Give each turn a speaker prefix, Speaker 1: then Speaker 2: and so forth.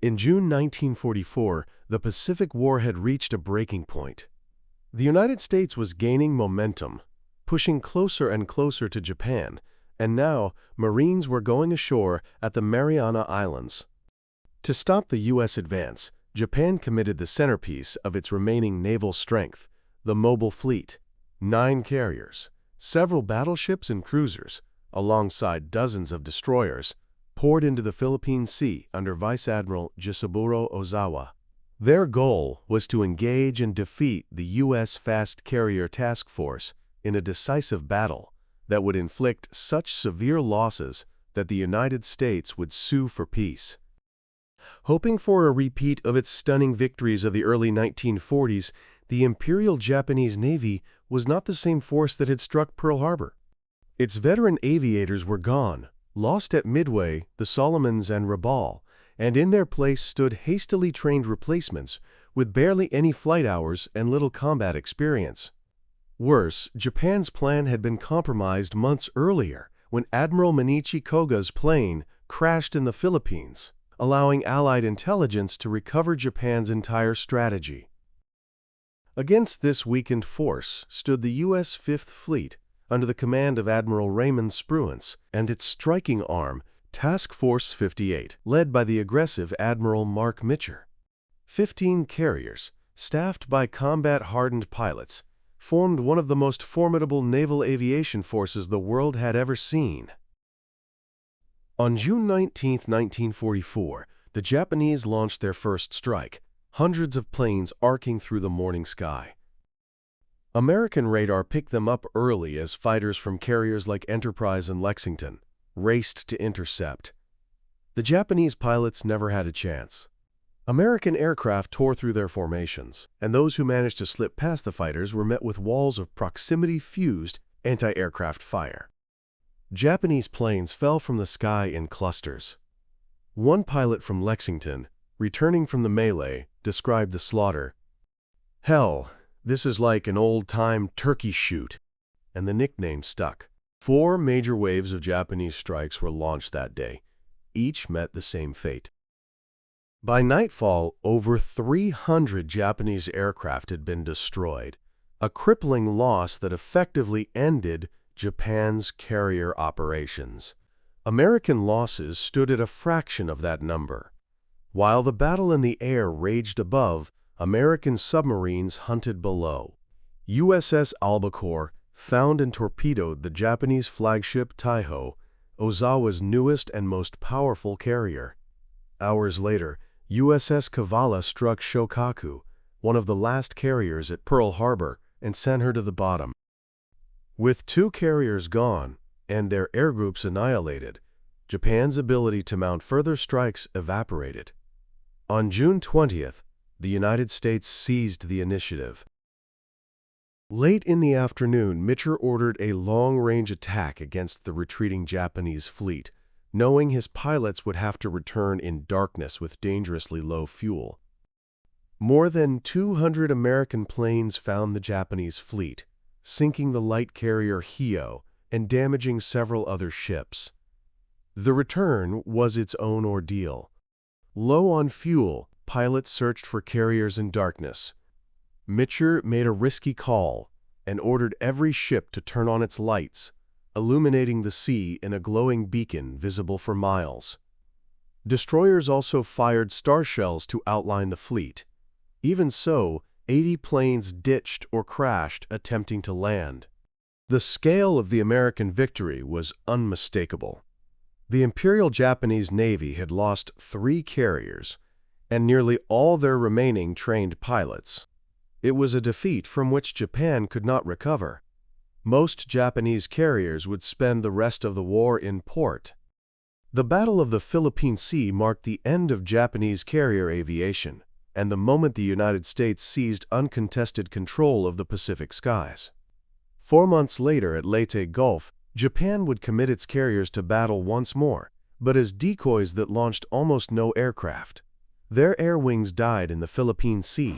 Speaker 1: In June 1944, the Pacific War had reached a breaking point. The United States was gaining momentum, pushing closer and closer to Japan, and now Marines were going ashore at the Mariana Islands. To stop the U.S. advance, Japan committed the centerpiece of its remaining naval strength, the mobile fleet, 9 carriers, several battleships and cruisers, alongside dozens of destroyers, poured into the Philippine Sea under Vice Admiral Gisaburo Ozawa. Their goal was to engage and defeat the U.S. Fast Carrier Task Force in a decisive battle that would inflict such severe losses that the United States would sue for peace. Hoping for a repeat of its stunning victories of the early 1940s, the Imperial Japanese Navy was not the same force that had struck Pearl Harbor. Its veteran aviators were gone, lost at Midway, the Solomons, and Rabaul, and in their place stood hastily trained replacements with barely any flight hours and little combat experience. Worse, Japan's plan had been compromised months earlier when Admiral Manichi Koga's plane crashed in the Philippines, allowing Allied intelligence to recover Japan's entire strategy. Against this weakened force stood the U.S. Fifth Fleet under the command of Admiral Raymond Spruance and its striking arm, Task Force 58, led by the aggressive Admiral Mark Mitcher. 15 carriers, staffed by combat-hardened pilots, formed one of the most formidable naval aviation forces the world had ever seen. On June 19, 1944, the Japanese launched their first strike, hundreds of planes arcing through the morning sky. American radar picked them up early as fighters from carriers like Enterprise and Lexington raced to intercept. The Japanese pilots never had a chance. American aircraft tore through their formations, and those who managed to slip past the fighters were met with walls of proximity-fused anti-aircraft fire. Japanese planes fell from the sky in clusters. One pilot from Lexington, returning from the melee, described the slaughter. "Hell, this is like an old-time turkey shoot," and the nickname stuck. 4 major waves of Japanese strikes were launched that day. Each met the same fate. By nightfall, over 300 Japanese aircraft had been destroyed, a crippling loss that effectively ended Japan's carrier operations. American losses stood at a fraction of that number. While the battle in the air raged above, American submarines hunted below. USS Albacore found and torpedoed the Japanese flagship Taiho, Ozawa's newest and most powerful carrier. Hours later, USS Kavala struck Shokaku, one of the last carriers at Pearl Harbor, and sent her to the bottom. With 2 carriers gone and their air groups annihilated, Japan's ability to mount further strikes evaporated. On June 20th, the United States seized the initiative. Late in the afternoon, Mitcher ordered a long-range attack against the retreating Japanese fleet, knowing his pilots would have to return in darkness with dangerously low fuel. More than 200 American planes found the Japanese fleet, sinking the light carrier Hio and damaging several other ships. The return was its own ordeal. Low on fuel, pilots searched for carriers in darkness. Mitcher made a risky call and ordered every ship to turn on its lights, illuminating the sea in a glowing beacon visible for miles. Destroyers also fired star shells to outline the fleet. Even so, 80 planes ditched or crashed attempting to land. The scale of the American victory was unmistakable. The Imperial Japanese Navy had lost 3 carriers and nearly all their remaining trained pilots. It was a defeat from which Japan could not recover. Most Japanese carriers would spend the rest of the war in port. The Battle of the Philippine Sea marked the end of Japanese carrier aviation, and the moment the United States seized uncontested control of the Pacific skies. 4 months later at Leyte Gulf, Japan would commit its carriers to battle once more, but as decoys that launched almost no aircraft. Their air wings died in the Philippine Sea,